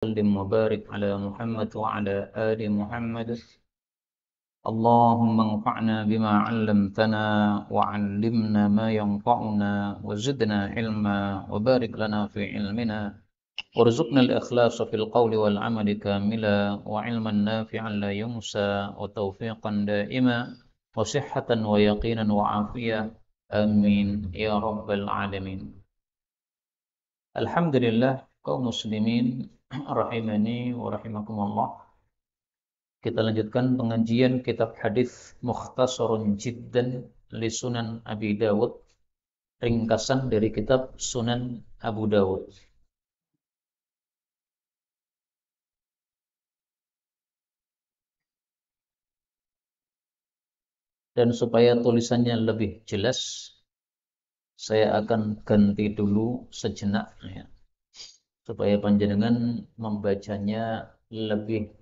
وسلم وبارك على محمد وعلى آل محمد. اللهم انفعنا بما علمتنا وعلمنا ما ينفعنا وزدنا علما وبارك لنا في علمنا وارزقنا الإخلاص في القول والعمل كاملا وعلما نافعا لا ينسى وتوفيقا دائما وصحة ويقينا وعافية. آمين يا رب العالمين. Alhamdulillah kaum muslimin rahimani wa rahimakumullah. Kita lanjutkan pengajian kitab hadis Mukhtasarun Jiddan li Sunan Abi Dawud, ringkasan dari kitab Sunan Abu Dawud. Dan supaya tulisannya lebih jelas, saya akan ganti dulu sejenak ya, supaya panjenengan membacanya lebih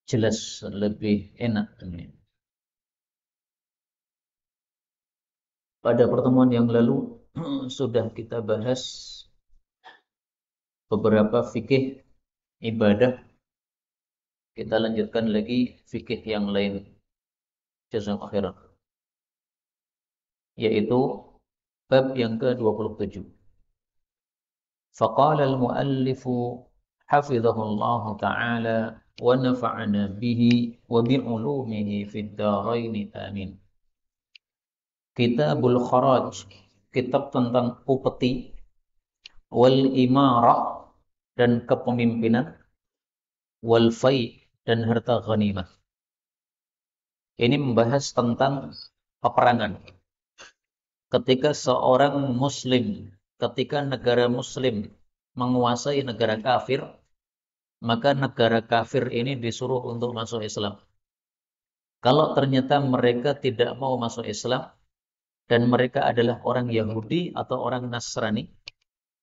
jelas, lebih enak ya. Pada pertemuan yang lalu sudah kita bahas beberapa fikih ibadah. Kita lanjutkan lagi fikih yang lain, jazakallahu khairan, yaitu bab yang ke-27. Faqala al-muallifu hafizahullah ta'ala wa nafa'ana bihi wa bi'ulumihi fid dharain amin. Kitabul Kharaj, kitab tentang upeti, wal imarah, dan kepemimpinan, wal fai, dan harta ghanimah. Ini membahas tentang peperangan. Ketika seorang muslim, ketika negara muslim menguasai negara kafir, maka negara kafir ini disuruh untuk masuk Islam. Kalau ternyata mereka tidak mau masuk Islam dan mereka adalah orang Yahudi atau orang Nasrani,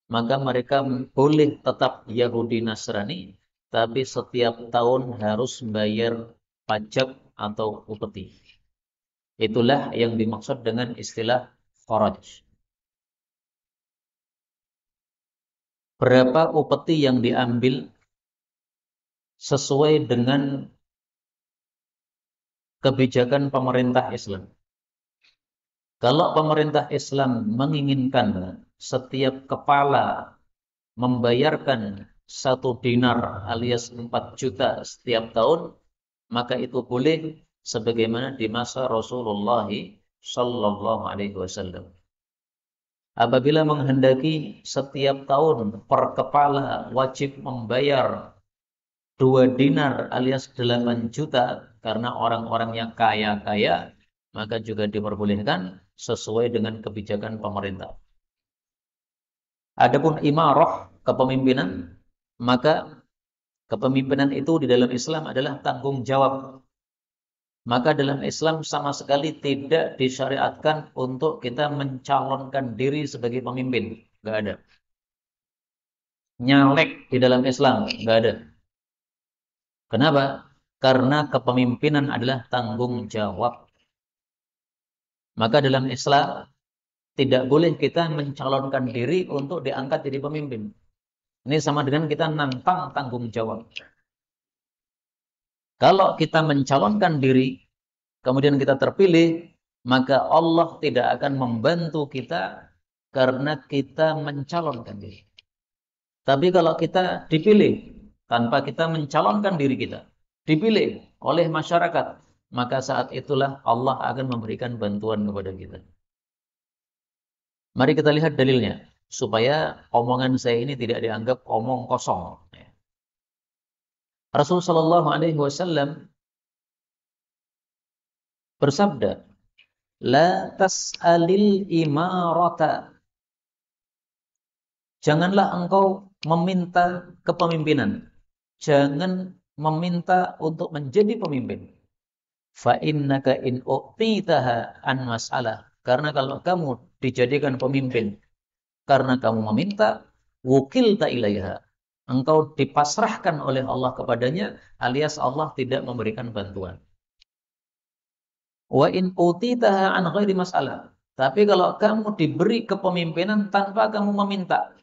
maka mereka boleh tetap Yahudi Nasrani, tapi setiap tahun harus bayar pajak atau upeti. Itulah yang dimaksud dengan istilah kharaj. Berapa upeti yang diambil sesuai dengan kebijakan pemerintah Islam. Kalau pemerintah Islam menginginkan setiap kepala membayarkan 1 dinar alias 4 juta setiap tahun, maka itu boleh sebagaimana di masa Rasulullah sallallahu alaihi wasallam. Apabila menghendaki setiap tahun per kepala wajib membayar 2 dinar alias 8 juta karena orang-orang yang kaya-kaya, maka juga diperbolehkan sesuai dengan kebijakan pemerintah. Adapun imarah, kepemimpinan, maka kepemimpinan itu di dalam Islam adalah tanggung jawab. Maka dalam Islam sama sekali tidak disyariatkan untuk kita mencalonkan diri sebagai pemimpin. Nggak ada. Nyalek di dalam Islam, nggak ada. Kenapa? Karena kepemimpinan adalah tanggung jawab. Maka dalam Islam tidak boleh kita mencalonkan diri untuk diangkat jadi pemimpin. Ini sama dengan kita nantang tanggung jawab. Kalau kita mencalonkan diri, kemudian kita terpilih, maka Allah tidak akan membantu kita karena kita mencalonkan diri. Tapi kalau kita dipilih tanpa kita mencalonkan diri kita, dipilih oleh masyarakat, maka saat itulah Allah akan memberikan bantuan kepada kita. Mari kita lihat dalilnya, supaya omongan saya ini tidak dianggap omong kosong. Rasulullah Shallallahu Alaihi Wasallam bersabda, La tas'alil imarata. Janganlah engkau meminta kepemimpinan. Jangan meminta untuk menjadi pemimpin. Fa innaka in u'titaha an mas'alah. Karena kalau kamu dijadikan pemimpin karena kamu meminta, wukilta ilaiha. Engkau dipasrahkan oleh Allah kepadanya, alias Allah tidak memberikan bantuan. Wa in utitaha an ghairi mas'alah. Tapi kalau kamu diberi kepemimpinan tanpa kamu meminta,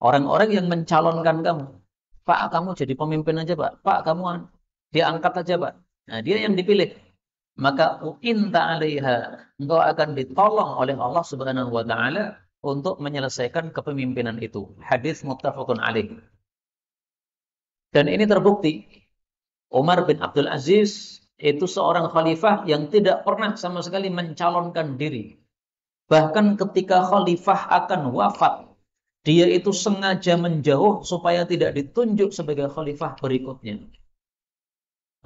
orang-orang yang mencalonkan kamu, Pak, kamu jadi pemimpin aja, Pak. Pak, kamu diangkat aja, Pak. Nah, dia yang dipilih. Maka u'inta 'alaiha, engkau akan ditolong oleh Allah Subhanahu wa taala untuk menyelesaikan kepemimpinan itu. Hadis muttafaqun alaih. Dan ini terbukti Umar bin Abdul Aziz itu seorang khalifah yang tidak pernah sama sekali mencalonkan diri. Bahkan ketika khalifah akan wafat, dia itu sengaja menjauh supaya tidak ditunjuk sebagai khalifah berikutnya.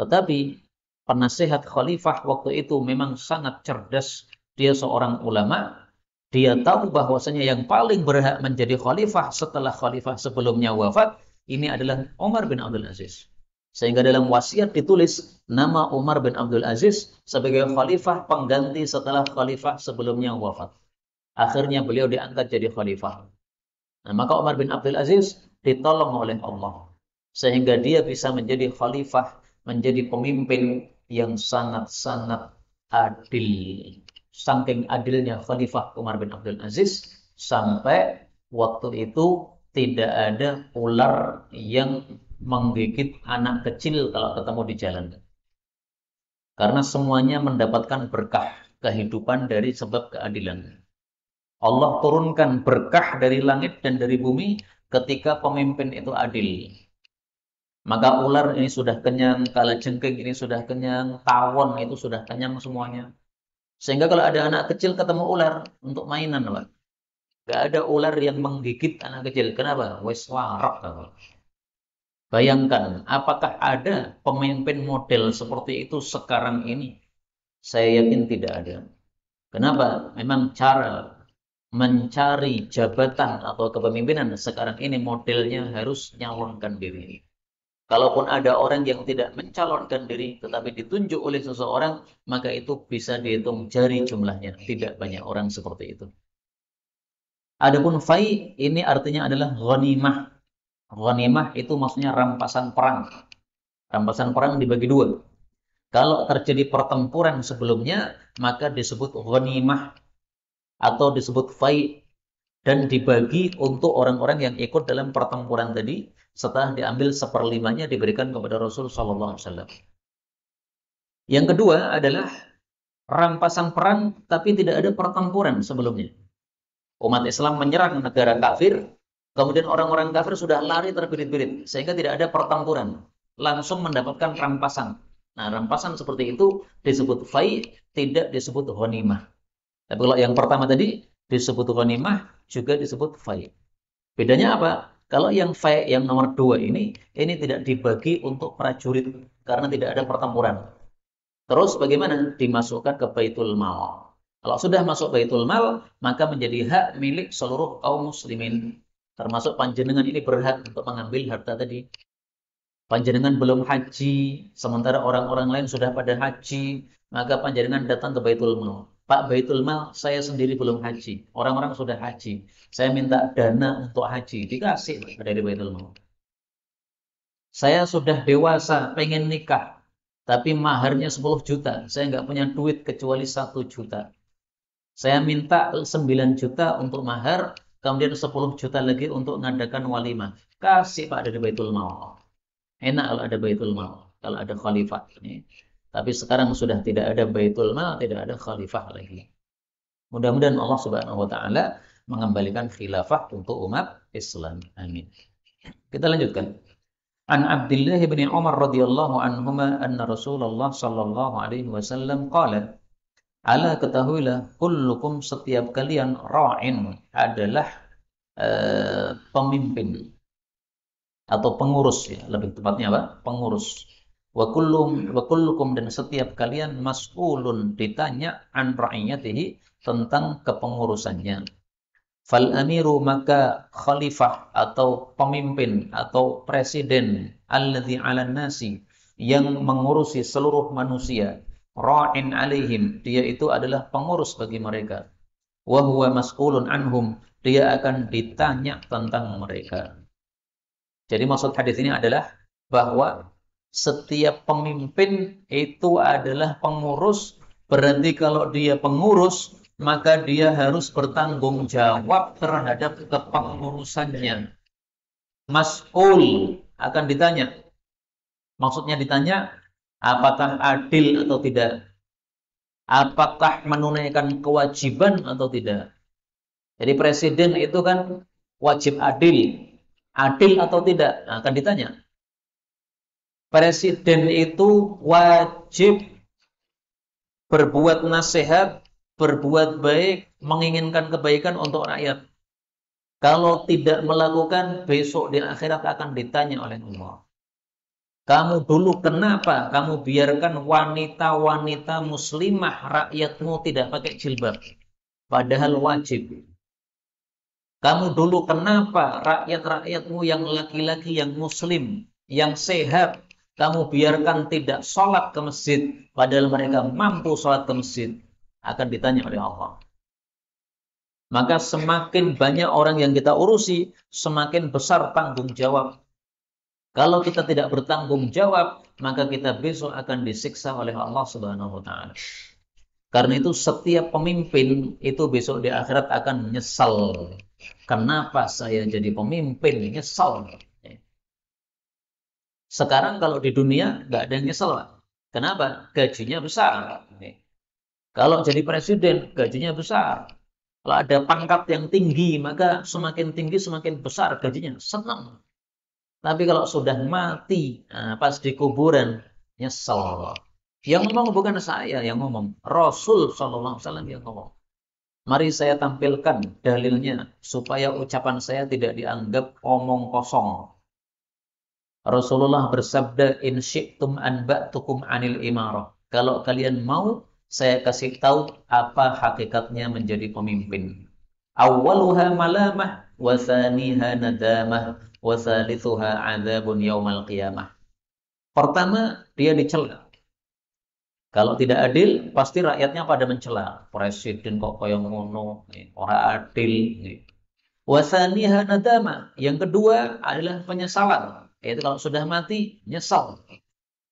Tetapi penasihat khalifah waktu itu memang sangat cerdas. Dia seorang ulama. Dia tahu bahwasanya yang paling berhak menjadi khalifah setelah khalifah sebelumnya wafat, ini adalah Umar bin Abdul Aziz. Sehingga dalam wasiat ditulis nama Umar bin Abdul Aziz sebagai khalifah pengganti setelah khalifah sebelumnya wafat. Akhirnya beliau diangkat jadi khalifah. Nah, maka Umar bin Abdul Aziz ditolong oleh Allah. Sehingga dia bisa menjadi khalifah, menjadi pemimpin yang sangat-sangat adil. Saking adilnya Khalifah Umar bin Abdul Aziz, sampai waktu itu tidak ada ular yang menggigit anak kecil kalau ketemu di jalan. Karena semuanya mendapatkan berkah kehidupan dari sebab keadilan. Allah turunkan berkah dari langit dan dari bumi ketika pemimpin itu adil. Maka ular ini sudah kenyang, kalajengking ini sudah kenyang, tawon itu sudah kenyang semuanya. Sehingga kalau ada anak kecil ketemu ular untuk mainan, Pak. Gak ada ular yang menggigit anak kecil. Kenapa? Wes warak. Bayangkan, apakah ada pemimpin model seperti itu sekarang ini? Saya yakin tidak ada. Kenapa? Memang cara mencari jabatan atau kepemimpinan sekarang ini modelnya harus nyalonkan diri. Kalaupun ada orang yang tidak mencalonkan diri tetapi ditunjuk oleh seseorang, maka itu bisa dihitung jari jumlahnya. Tidak banyak orang seperti itu. Adapun fai ini artinya adalah ghanimah. Ghanimah itu maksudnya rampasan perang. Rampasan perang dibagi dua. Kalau terjadi pertempuran sebelumnya, maka disebut ghanimah atau disebut fai dan dibagi untuk orang-orang yang ikut dalam pertempuran tadi. Setelah diambil seperlimanya diberikan kepada Rasul Sallallahu Alaihi Wasallam. Yang kedua adalah rampasan perang tapi tidak ada pertempuran sebelumnya. Umat Islam menyerang negara kafir, kemudian orang-orang kafir sudah lari terbirit-birit sehingga tidak ada pertempuran, langsung mendapatkan rampasan. Nah, rampasan seperti itu disebut fai, tidak disebut ghanimah. Tapi kalau yang pertama tadi disebut ghanimah, juga disebut fai. Bedanya apa? Kalau yang fai yang nomor 2 ini tidak dibagi untuk prajurit karena tidak ada pertempuran. Terus bagaimana? Dimasukkan ke Baitul Mal. Kalau sudah masuk Baitul Mal, maka menjadi hak milik seluruh kaum muslimin. Termasuk panjenengan ini berhak untuk mengambil harta tadi. Panjenengan belum haji, sementara orang-orang lain sudah pada haji, maka panjenengan datang ke Baitul Mal. Pak, Baitul Mal, saya sendiri belum haji. Orang-orang sudah haji. Saya minta dana untuk haji. Dikasih dari Baitul Mal. Saya sudah dewasa, pengen nikah. Tapi maharnya 10 juta. Saya nggak punya duit kecuali 1 juta. Saya minta 9 juta untuk mahar, kemudian 10 juta lagi untuk mengadakan walimah. Kasih Pak dari Baitul Mal. Enak kalau ada Baitul Mal, kalau ada khalifah. Tapi sekarang sudah tidak ada Baitul Mal, tidak ada khalifah lagi. Mudah-mudahan Allah Subhanahu wa taala mengembalikan khilafah untuk umat Islam. Amin. Kita lanjutkan. An Abdullah bin Umar radhiyallahu anhuma anna Rasulullah sallallahu alaihi wasallam qala, ala ketahuilah kullukum, setiap kalian, ra'in, adalah pemimpin atau pengurus, ya, lebih tepatnya apa? Pengurus. Wa kullukum, dan setiap kalian, mas'ulun, ditanya, an ra'iyatihi, tentang kepengurusannya. Fal amiru, maka khalifah atau pemimpin atau presiden, alladzi 'alan nasi, yang mengurusi seluruh manusia, ra'in 'alaihim, dia itu adalah pengurus bagi mereka. Wa huwa mas'ulun anhum, dia akan ditanya tentang mereka. Jadi maksud hadis ini adalah bahwa setiap pemimpin itu adalah pengurus. Berarti kalau dia pengurus, maka dia harus bertanggung jawab terhadap kepengurusannya. Mas'ul akan ditanya. Maksudnya ditanya, apakah adil atau tidak? Apakah menunaikan kewajiban atau tidak? Jadi presiden itu kan wajib adil. Adil atau tidak? Nah, akan ditanya. Presiden itu wajib berbuat nasihat, berbuat baik, menginginkan kebaikan untuk rakyat. Kalau tidak melakukan, besok di akhirat akan ditanya oleh Allah. Kamu dulu kenapa kamu biarkan wanita-wanita muslimah rakyatmu tidak pakai jilbab? Padahal wajib. Kamu dulu kenapa rakyat-rakyatmu yang laki-laki, yang muslim, yang sehat, kamu biarkan tidak sholat ke masjid, padahal mereka mampu sholat ke masjid? Akan ditanya oleh Allah. Maka semakin banyak orang yang kita urusi, semakin besar tanggung jawab. Kalau kita tidak bertanggung jawab, maka kita besok akan disiksa oleh Allah Subhanahu wa taala. Karena itu setiap pemimpin itu besok di akhirat akan menyesal. Kenapa saya jadi pemimpin? Nyesal. Sekarang kalau di dunia nggak ada yang nyesal, Pak. Kenapa? Gajinya besar. Kalau jadi presiden, gajinya besar. Kalau ada pangkat yang tinggi, maka semakin tinggi semakin besar gajinya. Senang. Tapi kalau sudah mati, pas di kuburan, nyesel. Yang ngomong bukan saya yang ngomong, Rasul Shallallahu Alaihi Wasallam yang ngomong. Mari saya tampilkan dalilnya supaya ucapan saya tidak dianggap omong kosong. Rasulullah bersabda, "In syi'tum anba'tukum 'anil imarah." Kalau kalian mau, saya kasih tahu apa hakikatnya menjadi pemimpin. Awwaluha malamah wa thaniha nadamah wa thalithuha 'adzabun yaumal qiyamah. Pertama, dia dicela. Kalau tidak adil, pasti rakyatnya pada mencela. Presiden kok kaya ngono, ora adil. Wa thaniha nadamah. Yang kedua adalah penyesalan. Yaitu kalau sudah mati, nyesal.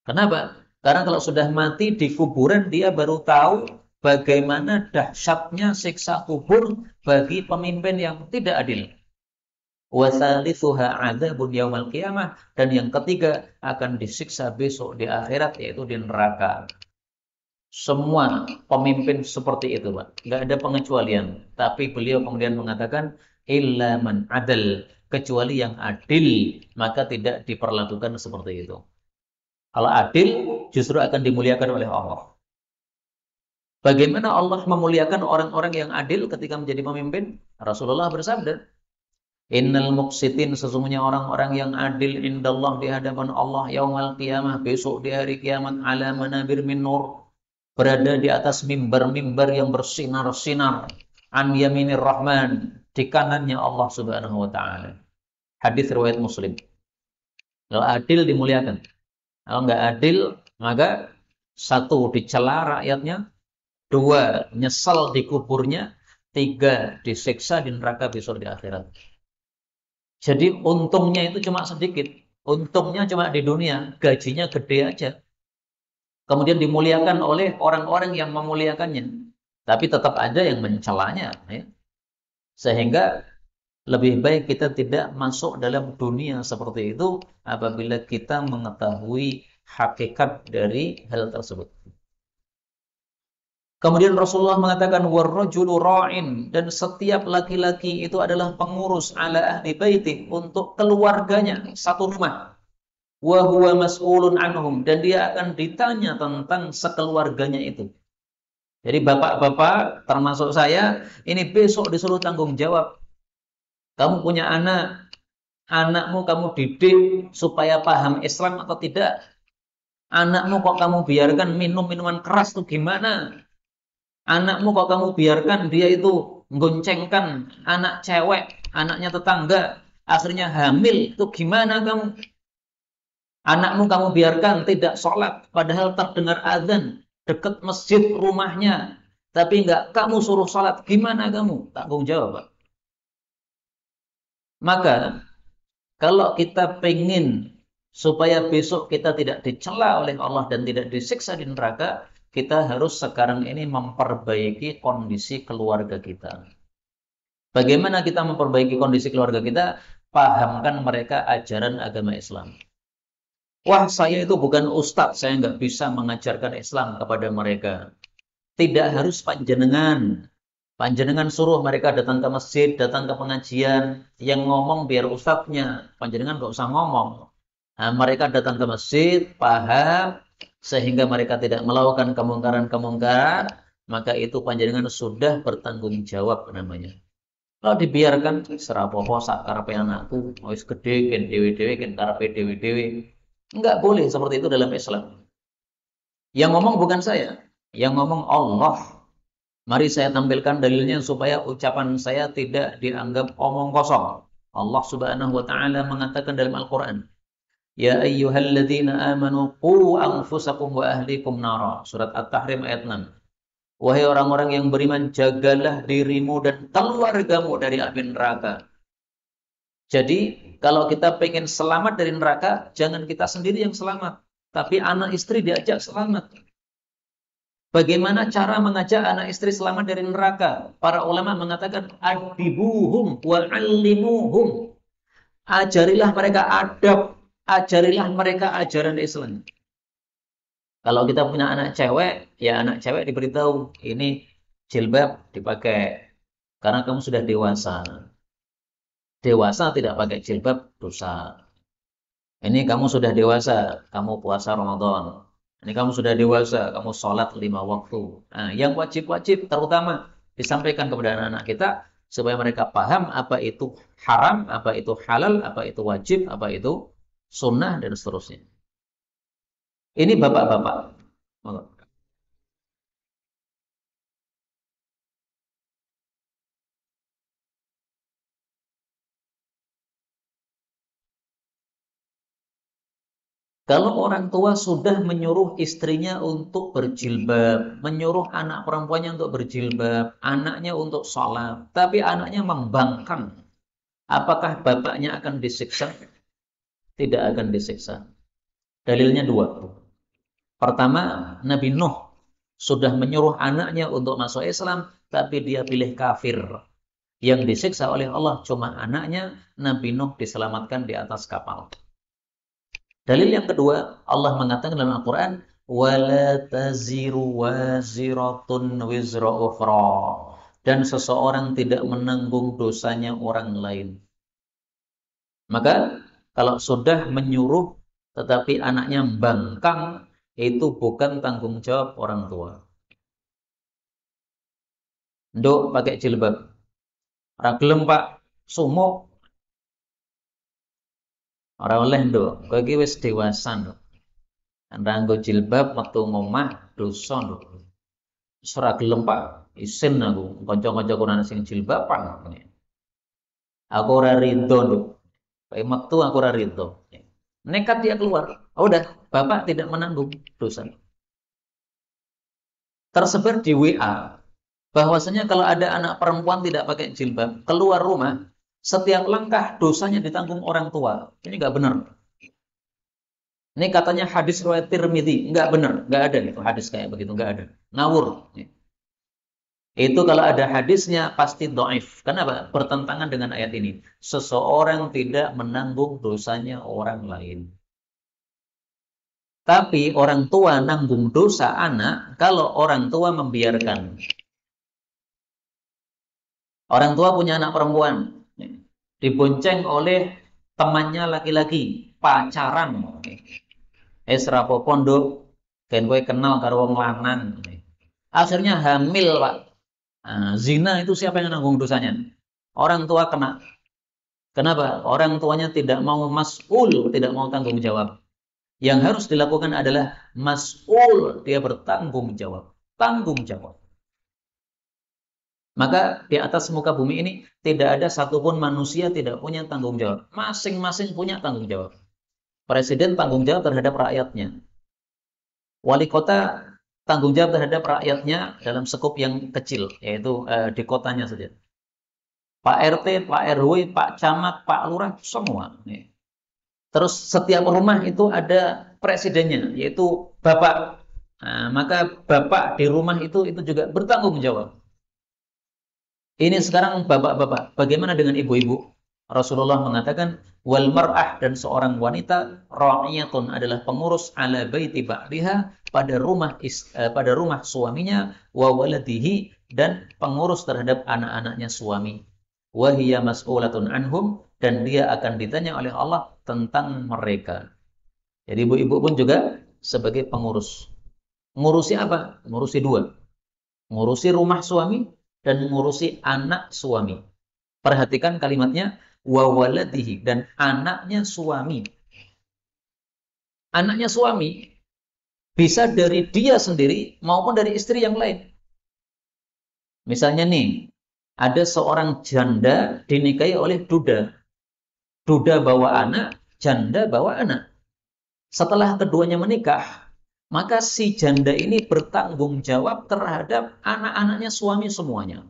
Kenapa? Karena kalau sudah mati di kuburan, dia baru tahu bagaimana dahsyatnya siksa kubur bagi pemimpin yang tidak adil. Wa thalithuha 'adzabun yaumal qiyamah, dan yang ketiga akan disiksa besok di akhirat, yaitu di neraka. Semua pemimpin seperti itu, Pak. Nggak ada pengecualian. Tapi beliau kemudian mengatakan, illa man adal, kecuali yang adil, maka tidak diperlakukan seperti itu. Kalau adil, justru akan dimuliakan oleh Allah. Bagaimana Allah memuliakan orang-orang yang adil ketika menjadi pemimpin? Rasulullah bersabda, innal muqsitin, sesungguhnya orang-orang yang adil indallah, di hadapan Allah, yaumal qiyamah, besok di hari kiamat, ala manabir min nur, berada di atas mimbar-mimbar yang bersinar-sinar, an yaminir rahman, di kanannya Allah Subhanahu wa taala. Hadis riwayat Muslim. Kalau adil dimuliakan. Kalau nggak adil, maka satu, dicela rakyatnya, dua, nyesal di kuburnya, tiga, disiksa di neraka besok di akhirat. Jadi untungnya itu cuma sedikit. Untungnya cuma di dunia, gajinya gede aja. Kemudian dimuliakan oleh orang-orang yang memuliakannya. Tapi tetap ada yang mencelanya. Ya. Sehingga lebih baik kita tidak masuk dalam dunia seperti itu apabila kita mengetahui hakikat dari hal tersebut. Kemudian Rasulullah mengatakan, warrajulu ra'in, dan setiap laki-laki itu adalah pengurus ala ahli baiti, untuk keluarganya, satu rumah. Wa huwa mas'ulun anhum, dan dia akan ditanya tentang sekeluarganya itu. Jadi bapak-bapak termasuk saya, ini besok disuruh tanggung jawab. Kamu punya anak, anakmu kamu didik supaya paham Islam atau tidak? Anakmu kok kamu biarkan minum minuman keras itu gimana? Anakmu kok kamu biarkan dia itu menggoncengkan anak cewek, anaknya tetangga, akhirnya hamil, itu gimana kamu? Anakmu kamu biarkan tidak sholat, padahal terdengar azan dekat masjid rumahnya, tapi enggak kamu suruh sholat, gimana kamu? Tanggung jawab, Pak. Maka kalau kita pengen supaya besok kita tidak dicela oleh Allah dan tidak disiksa di neraka, kita harus sekarang ini memperbaiki kondisi keluarga kita. Bagaimana kita memperbaiki kondisi keluarga kita? pahamkan mereka ajaran agama Islam. Wah, saya itu bukan ustadz, saya nggak bisa mengajarkan Islam kepada mereka. Tidak harus panjenengan. Panjenengan suruh mereka datang ke masjid, datang ke pengajian. Yang ngomong biar ustadznya. Panjenengan nggak usah ngomong. Nah, mereka datang ke masjid, paham, sehingga mereka tidak melakukan kemungkaran-kemungkaran, maka itu panjenengan sudah bertanggung jawab namanya. Kalau dibiarkan serapopo sak karepe anakku, wis gede kan dewe-dewe kan karepe dewe-dewe. Enggak boleh seperti itu dalam Islam. Yang ngomong bukan saya, yang ngomong Allah. Mari saya tampilkan dalilnya supaya ucapan saya tidak dianggap omong kosong. Allah Subhanahu wa taala mengatakan dalam Al-Qur'an, "Ya ayyuhalladzina amanu qu anfusakum wa ahlikum nara." Surat At-Tahrim ayat 6. Wahai orang-orang yang beriman, jagalah dirimu dan keluargamu dari api neraka. Jadi, kalau kita pengen selamat dari neraka, jangan kita sendiri yang selamat, tapi anak istri diajak selamat. Bagaimana cara mengajak anak istri selamat dari neraka? Para ulama mengatakan, adibuhum wa'allimuhum. Ajarilah mereka adab, ajarilah mereka ajaran Islam. Kalau kita punya anak cewek, ya anak cewek diberitahu, ini jilbab dipakai, karena kamu sudah dewasa. Dewasa tidak pakai jilbab, dosa. Ini kamu sudah dewasa, kamu puasa Ramadan. Ini kamu sudah dewasa, kamu sholat 5 waktu. Nah, yang wajib-wajib terutama disampaikan kepada anak-anak kita, supaya mereka paham apa itu haram, apa itu halal, apa itu wajib, apa itu sunnah, dan seterusnya. Ini bapak-bapak. Kalau orang tua sudah menyuruh istrinya untuk berjilbab, menyuruh anak perempuannya untuk berjilbab, anaknya untuk sholat, tapi anaknya membangkang, apakah bapaknya akan disiksa? Tidak akan disiksa. Dalilnya dua. Pertama, Nabi Nuh sudah menyuruh anaknya untuk masuk Islam, tapi dia pilih kafir. Yang disiksa oleh Allah cuma anaknya. Nabi Nuh diselamatkan di atas kapal. Dalil yang kedua, Allah mengatakan dalam Al-Quran, وَلَا تَزِرُ وَازِرَةٌ وِزْرَ أُخْرَى. Dan seseorang tidak menanggung dosanya orang lain. Maka, kalau sudah menyuruh, tetapi anaknya bangkang, itu bukan tanggung jawab orang tua. Nduk pakai jilbab. Ora gelem Pak, sumuk. Ora oleh nduk, kowe iki wis dewasa nduk. Ranggo jilbab metu ngomah dosa nduk. Ora gelem Pak, isin aku kanca-kancaku ana sing jilbaban. Aku ora rido nduk. Kayak metu aku ora rido. Nekat dia keluar. Oh, udah, Bapak tidak menanggung dosa. Tersebar di WA bahwasanya kalau ada anak perempuan tidak pakai jilbab keluar rumah, setiap langkah dosanya ditanggung orang tua. Ini nggak benar. Ini katanya hadis riwayat Tirmidzi, nggak benar, nggak ada itu hadis kayak begitu, nggak ada. Ngawur. Itu kalau ada hadisnya pasti dhaif. Kenapa? Bertentangan dengan ayat ini. Seseorang tidak menanggung dosanya orang lain. Tapi orang tua nanggung dosa anak kalau orang tua membiarkan. Orang tua punya anak perempuan, dibonceng oleh temannya laki-laki, pacaran. Serapo pondok, kan kowe kenal karo wong lanang. Akhirnya hamil, Pak. Nah, zina itu siapa yang nanggung dosanya? Orang tua kena. Kenapa? Orang tuanya tidak mau mas'ul, tidak mau tanggung jawab. Yang harus dilakukan adalah mas'ul, dia bertanggung jawab. Tanggung jawab. Maka di atas muka bumi ini tidak ada satupun manusia tidak punya tanggung jawab. Masing-masing punya tanggung jawab. Presiden tanggung jawab terhadap rakyatnya. Wali kota tanggung jawab terhadap rakyatnya dalam skop yang kecil, yaitu di kotanya saja. Pak RT, Pak RW, Pak Camat, Pak Lurah, semua. Terus setiap rumah itu ada presidennya, yaitu Bapak. Nah, maka Bapak di rumah itu juga bertanggung jawab. Ini sekarang bapak-bapak, bagaimana dengan ibu-ibu? Rasulullah mengatakan, wal mar'ah, dan seorang wanita, ra'iyatun, adalah pengurus ala baiti ba'liha, pada rumah suaminya, wa waladihi, dan pengurus terhadap anak-anaknya suami. Wa hiya mas'ulatun anhum, dan dia akan ditanya oleh Allah tentang mereka. Jadi ibu-ibu pun juga sebagai pengurus. Ngurusi apa? Ngurusi dua. Ngurusi rumah suami dan ngurusi anak suami. Perhatikan kalimatnya, wa waladihi, dan anaknya suami. Anaknya suami bisa dari dia sendiri maupun dari istri yang lain. Misalnya nih, ada seorang janda dinikahi oleh duda. Duda bawa anak, janda bawa anak. Setelah keduanya menikah, maka si janda ini bertanggung jawab terhadap anak-anaknya suami semuanya.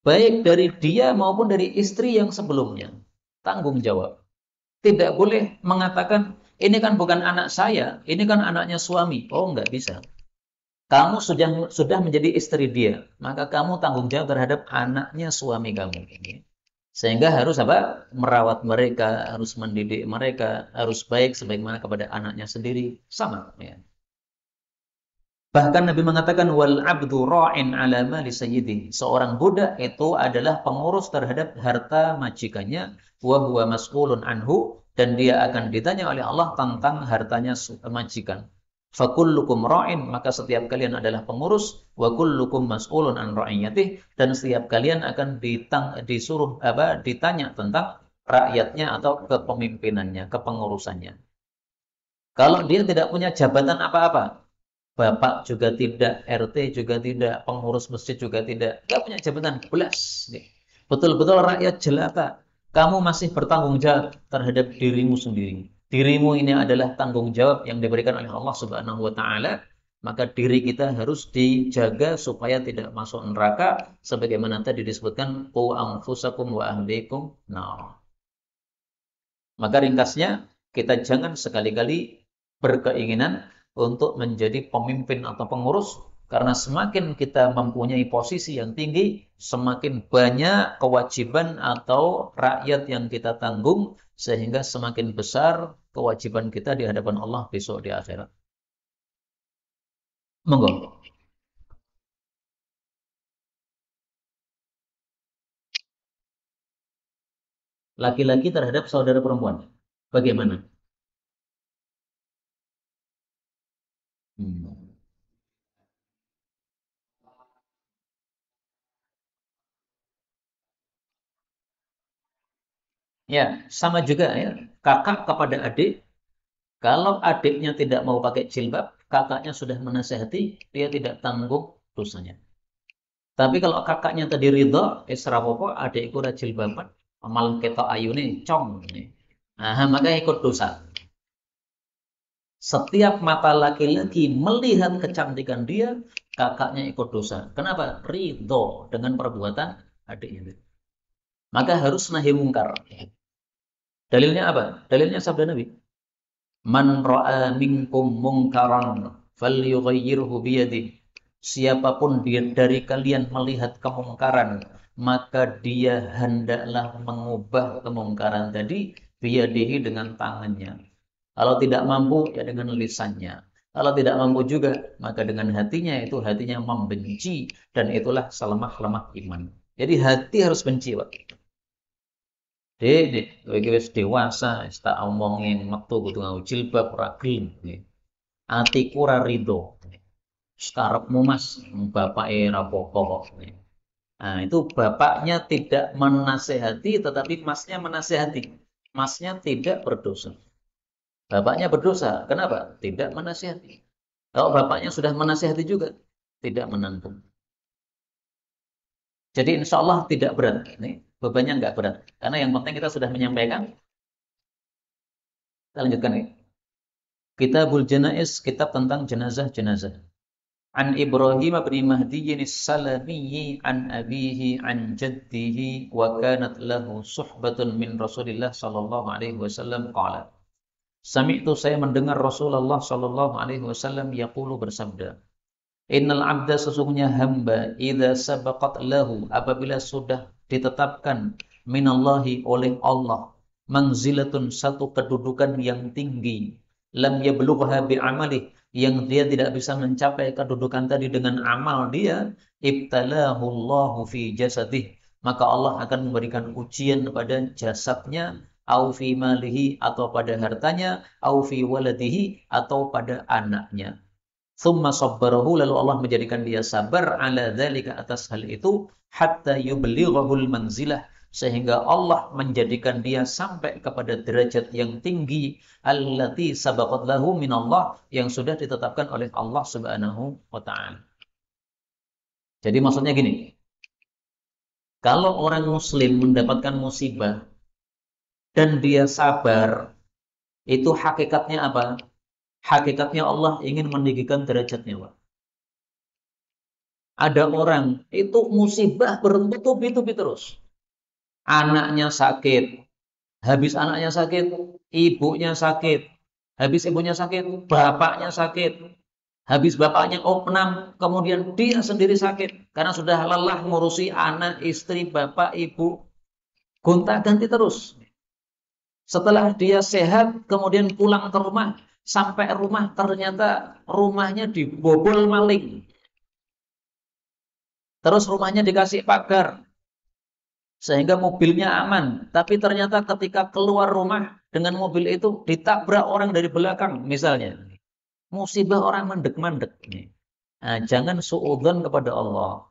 Baik dari dia maupun dari istri yang sebelumnya. Tanggung jawab. Tidak boleh mengatakan, ini kan bukan anak saya, ini kan anaknya suami. Oh, enggak bisa. Kamu sudah menjadi istri dia, maka kamu tanggung jawab terhadap anaknya suami kamu. Sehingga harus apa? Merawat mereka, harus mendidik mereka, harus baik sebagaimana kepada anaknya sendiri. Sama. Ya. Bahkan Nabi mengatakan, wal abdu ra'in ala mali sayyidi. Seorang budak itu adalah pengurus terhadap harta majikannya, wa huwa mas'ulun anhu, dan dia akan ditanya oleh Allah tentang hartanya majikan. Fakullukum ra'in, maka setiap kalian adalah pengurus, wa kullukum mas'ulun an ra'iyatih, dan setiap kalian akan ditanya tentang rakyatnya atau kepemimpinannya, kepengurusannya. Kalau dia tidak punya jabatan apa-apa, Bapak juga tidak, RT juga tidak, pengurus masjid juga tidak. Nggak punya jabatan, belas. Betul-betul rakyat jelata. Kamu masih bertanggung jawab terhadap dirimu sendiri. Dirimu ini adalah tanggung jawab yang diberikan oleh Allah Subhanahu wa Ta'ala. Maka diri kita harus dijaga supaya tidak masuk neraka. Sebagaimana tadi disebutkan, qu anfusakum wa ahlikum nar. Maka ringkasnya, kita jangan sekali-kali berkeinginan untuk menjadi pemimpin atau pengurus, karena semakin kita mempunyai posisi yang tinggi, semakin banyak kewajiban atau rakyat yang kita tanggung, sehingga semakin besar kewajiban kita di hadapan Allah besok di akhirat. Monggo. Laki-laki terhadap saudara perempuan. Bagaimana? Hmm. Ya, sama juga ya. Kakak kepada adik, kalau adiknya tidak mau pakai jilbab, kakaknya sudah menasehati, dia tidak tanggung dosanya. Tapi kalau kakaknya tadi ridho, rapopo, adikku ora jilbaban, malah ketok ayune cong. Nah, maka ikut dosa. Setiap mata laki-laki melihat kecantikan dia, kakaknya ikut dosa. Kenapa? Ridho dengan perbuatan adiknya. Maka harus nahi mungkar. Dalilnya apa? Dalilnya sabda Nabi. Man ra'a minkum mungkaran falyughayyirhu biyadihi. Siapapun dari kalian melihat kemungkaran, maka dia hendaklah mengubah kemungkaran tadi biyadihi, dengan tangannya. Kalau tidak mampu, ya dengan lisannya. Kalau tidak mampu juga, maka dengan hatinya, itu hatinya membenci, dan itulah selemah-lemah iman. Jadi hati harus benci, Pak. Dek, kowe iki wis dewasa, wis tak omongin metu kudu nganggo jilbab ora gelem. Atiku ora rido. Sekarepmu Mas, bapake ra apa-apa kok. Nah, itu bapaknya tidak menasehati, tetapi masnya menasehati. Masnya tidak berdosa. Bapaknya berdosa. Kenapa? Tidak menasehati. Kalau bapaknya sudah menasehati juga, tidak menanggung. Jadi insya Allah tidak berat. Ini bebannya nggak berat. Karena yang penting kita sudah menyampaikan. Kita lanjutkan nih. Kitabul Janaiz, kitab tentang jenazah-jenazah. An Ibrahim bin Mahdi as-Salami an abihi an jaddihi wa kanat lahu suhbatun min Rasulillah sallallahu alaihi wasallam qala. Sami'tu, saya mendengar Rasulullah sallallahu alaihi wasallam yaqulu, bersabda, Innal abda, sesungguhnya hamba, idza sabaqat lahu, apabila sudah ditetapkan minallahi oleh Allah, manzilatun satu kedudukan yang tinggi, lam yablugha bi'amalih, yang dia tidak bisa mencapai kedudukan tadi dengan amal dia, ibtalahu Allahu fi jasadih, maka Allah akan memberikan ujian pada jasadnya, au fi malihi atau pada hartanya, au fi waladihi atau pada anaknya. Thumma sabbarahu, lalu Allah menjadikan dia sabar ala dzalika atas hal itu, hatta yublighahul manzilah, sehingga Allah menjadikan dia sampai kepada derajat yang tinggi, allati sabaqat lahu minallah, yang sudah ditetapkan oleh Allah Subhanahu wa taala. Jadi maksudnya gini, kalau orang muslim mendapatkan musibah dan dia sabar, itu hakikatnya apa? Hakikatnya Allah ingin meninggikan derajatnya, Pak. Ada orang itu musibah bertubi-tubi terus. Anaknya sakit, habis anaknya sakit, ibunya sakit, habis ibunya sakit, bapaknya sakit, habis bapaknya opnam, kemudian dia sendiri sakit karena sudah lelah ngurusi anak, istri, bapak, ibu, gonta-ganti terus. Setelah dia sehat, kemudian pulang ke rumah, sampai rumah ternyata rumahnya dibobol maling. Terus rumahnya dikasih pagar, sehingga mobilnya aman. Tapi ternyata ketika keluar rumah dengan mobil itu ditabrak orang dari belakang misalnya. Musibah orang mandek-mandek. Nah, jangan suudzon kepada Allah.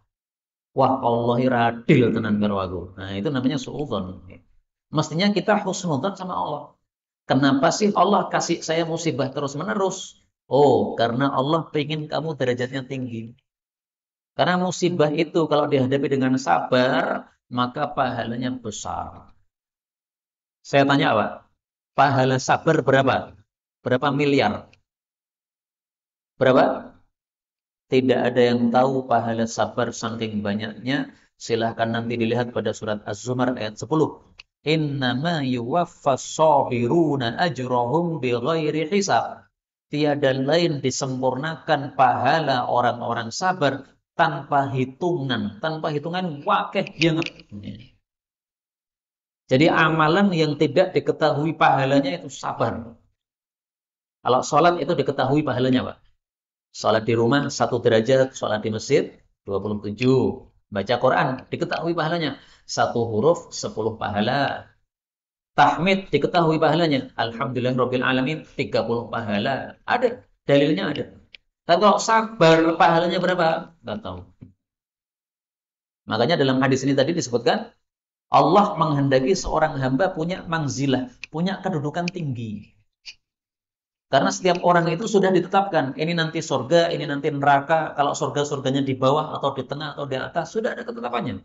Wah, Allah radil tenan karo aku. Nah, itu namanya suudzon. Mestinya kita husnudzon sama Allah. Kenapa sih Allah kasih saya musibah terus-menerus? Oh, karena Allah pengen kamu derajatnya tinggi. Karena musibah itu kalau dihadapi dengan sabar, maka pahalanya besar. Saya tanya apa? Pahala sabar berapa? Berapa miliar? Berapa? Tidak ada yang tahu pahala sabar saking banyaknya. Silahkan nanti dilihat pada surat Az-Zumar ayat 10. Innama yuwaffas sabiruna ajrahum bighairi hisab. Tiada lain disempurnakan pahala orang-orang sabar tanpa hitungan. Tanpa hitungan wakeh banget. Jadi amalan yang tidak diketahui pahalanya itu sabar. Kalau sholat itu diketahui pahalanya, Pak. Sholat di rumah 1 derajat, sholat di masjid 27. Baca Quran diketahui pahalanya. 1 huruf 10 pahala. Tahmid diketahui pahalanya. Alhamdulillahirabbil alamin 30 pahala. Ada, dalilnya ada. Tapi kalau sabar pahalanya berapa? Enggak tahu. Makanya dalam hadis ini tadi disebutkan Allah menghendaki seorang hamba punya manzilah, punya kedudukan tinggi. Karena setiap orang itu sudah ditetapkan, ini nanti surga, ini nanti neraka. Kalau surga-surganya di bawah atau di tengah atau di atas, sudah ada ketetapannya.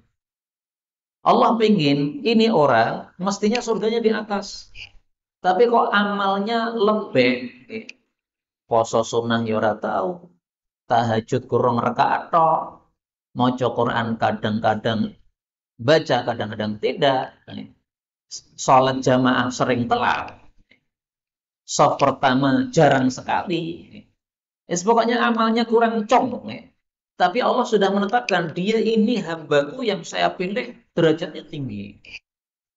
Allah pengen ini orang mestinya surganya di atas. Tapi kok amalnya lembek, poso sunnah ya ora tahu, tahajud kurang rakaat tok, maca Quran kadang-kadang baca, kadang-kadang tidak. Salat jamaah sering telat. Soft pertama jarang sekali. Pokoknya amalnya kurang cong. Tapi Allah sudah menetapkan dia ini hambaku yang saya pilih derajatnya tinggi.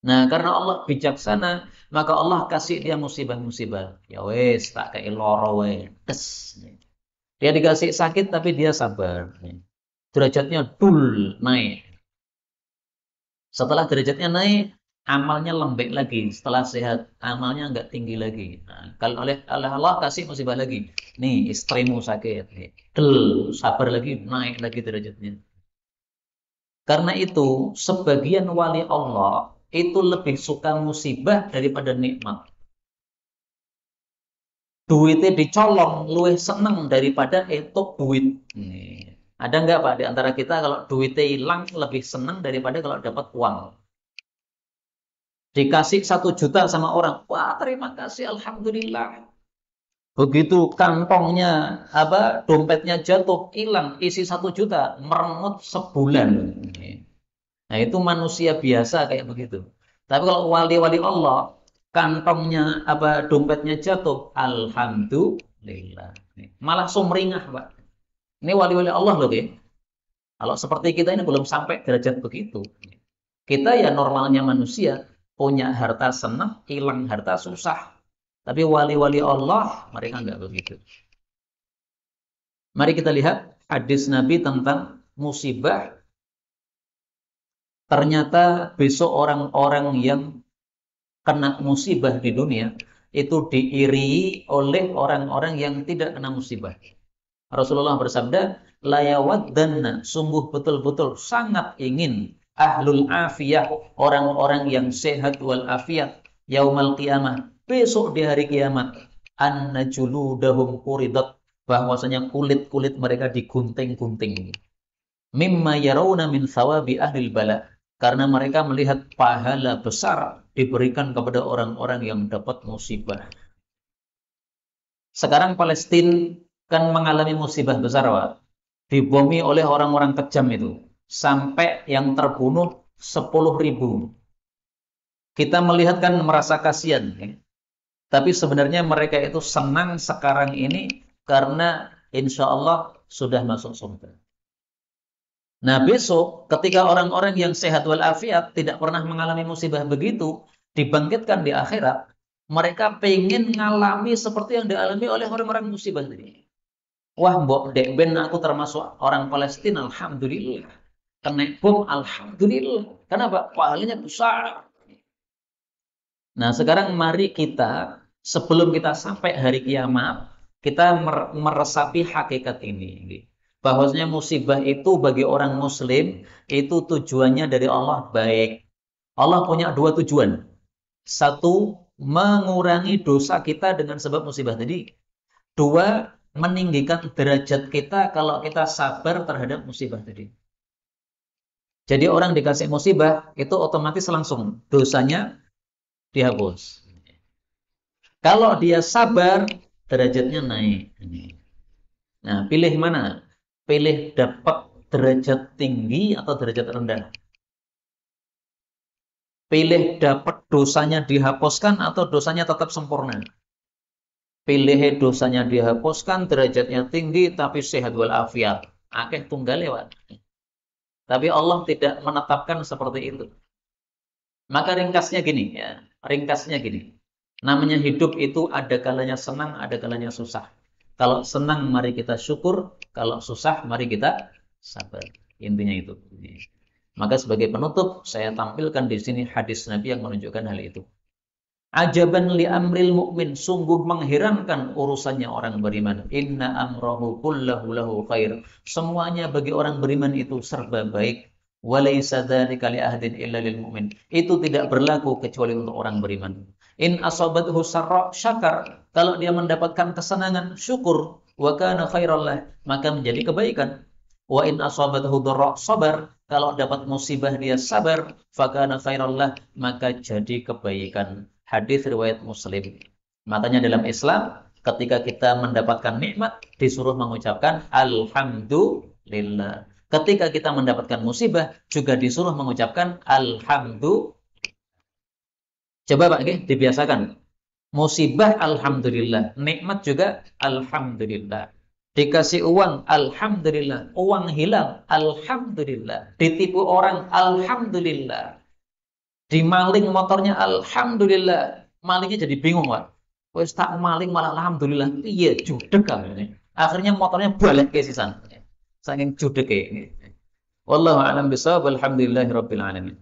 Nah, karena Allah bijaksana, maka Allah kasih dia musibah-musibah. Ya wes, tak kayak loro wes. Dia dikasih sakit tapi dia sabar. Derajatnya dul naik. Setelah derajatnya naik, amalnya lembek lagi. Setelah sehat, amalnya nggak tinggi lagi. Nah, kalau oleh Allah kasih musibah lagi. Nih, istrimu sakit. Del, sabar lagi, naik lagi derajatnya. Karena itu, sebagian wali Allah itu lebih suka musibah daripada nikmat. Duitnya dicolong, luwih seneng daripada entuk duit. Ada nggak Pak di antara kita kalau duitnya hilang lebih seneng daripada kalau dapat uang? Dikasih 1 juta sama orang, wah terima kasih, alhamdulillah. Begitu kantongnya, dompetnya jatuh, hilang, isi 1 juta, merengut sebulan. Nah itu manusia biasa kayak begitu. Tapi kalau wali-wali Allah, kantongnya, dompetnya jatuh, alhamdulillah. Malah sumringah, Pak. Ini wali-wali Allah loh, ya. Kalau seperti kita ini belum sampai derajat begitu. Kita ya normalnya manusia, punya harta senang, hilang harta susah. Tapi wali-wali Allah, mereka nggak begitu. Mari kita lihat hadis Nabi tentang musibah. Ternyata besok orang-orang yang kena musibah di dunia, itu diiringi oleh orang-orang yang tidak kena musibah. Rasulullah bersabda, la yawaddanna, sungguh betul-betul sangat ingin ahlul afiyah, orang-orang yang sehat wal afiat, yaumal qiyamah, besok di hari kiamat, anna juludahum quridat, bahwasanya kulit-kulit mereka digunting-gunting. Mimma yarawna min thawabi ahlil bala, karena mereka melihat pahala besar diberikan kepada orang-orang yang dapat musibah. Sekarang Palestina kan mengalami musibah besar, Pak. Dibomi oleh orang-orang kejam itu. Sampai yang terbunuh 10.000. Kita melihat kan merasa kasihan. Ya. Tapi sebenarnya mereka itu senang sekarang ini karena insya Allah sudah masuk surga. Nah besok ketika orang-orang yang sehat walafiat tidak pernah mengalami musibah begitu, dibangkitkan di akhirat, mereka pengen ngalami seperti yang dialami oleh orang-orang musibah tadi. Wah, mbok dek ben aku termasuk orang Palestina, alhamdulillah. Kena bom, alhamdulillah. Kenapa? Pahalanya besar. Nah, sekarang mari kita, sebelum kita sampai hari kiamat, kita meresapi hakikat ini. Bahwasanya musibah itu bagi orang muslim, itu tujuannya dari Allah baik. Allah punya dua tujuan. Satu, mengurangi dosa kita dengan sebab musibah tadi. Dua, meninggikan derajat kita kalau kita sabar terhadap musibah tadi. Jadi orang dikasih musibah, itu otomatis langsung dosanya dihapus. Kalau dia sabar, derajatnya naik. Nah, pilih mana? Pilih dapat derajat tinggi atau derajat rendah. Pilih dapat dosanya dihapuskan atau dosanya tetap sempurna. Pilih dosanya dihapuskan, derajatnya tinggi, tapi sehat walafiat. Akeh tunggal lewat. Tapi Allah tidak menetapkan seperti itu. Maka ringkasnya gini, ya. Ringkasnya gini. Namanya hidup itu ada kalanya senang, ada kalanya susah. Kalau senang, mari kita syukur. Kalau susah, mari kita sabar. Intinya itu. Maka sebagai penutup, saya tampilkan di sini hadis Nabi yang menunjukkan hal itu. Ajaban li amril mu'min, sungguh mengherankan urusannya orang beriman. Inna amrahu kullahu lahu khair. Semuanya bagi orang beriman itu serba baik. Walaysa dzalika li ahadin illa lil mu'min. Itu tidak berlaku kecuali untuk orang beriman. In asabathu sarra syakar. Kalau dia mendapatkan kesenangan, syukur. Wa kana khairallah, maka menjadi kebaikan. Wa in asabathu dharra sabar. Kalau dapat musibah dia sabar, fa kana khairallah, maka jadi kebaikan. Hadis riwayat Muslim. Makanya dalam Islam, ketika kita mendapatkan nikmat, disuruh mengucapkan alhamdulillah. Ketika kita mendapatkan musibah, juga disuruh mengucapkan alhamdulillah. Coba Pak, dibiasakan. Musibah alhamdulillah, nikmat juga alhamdulillah. Dikasih uang, alhamdulillah. Uang hilang, alhamdulillah. Ditipu orang, alhamdulillah. Dimaling motornya, alhamdulillah. Malingnya jadi bingung, Pak. Wes tak maling malah alhamdulillah. Iya, judek kan. Akhirnya motornya balik ke sisan. Saking judek ya. Wallahu a'lam bishawab. Alhamdulillahirabbil alamin.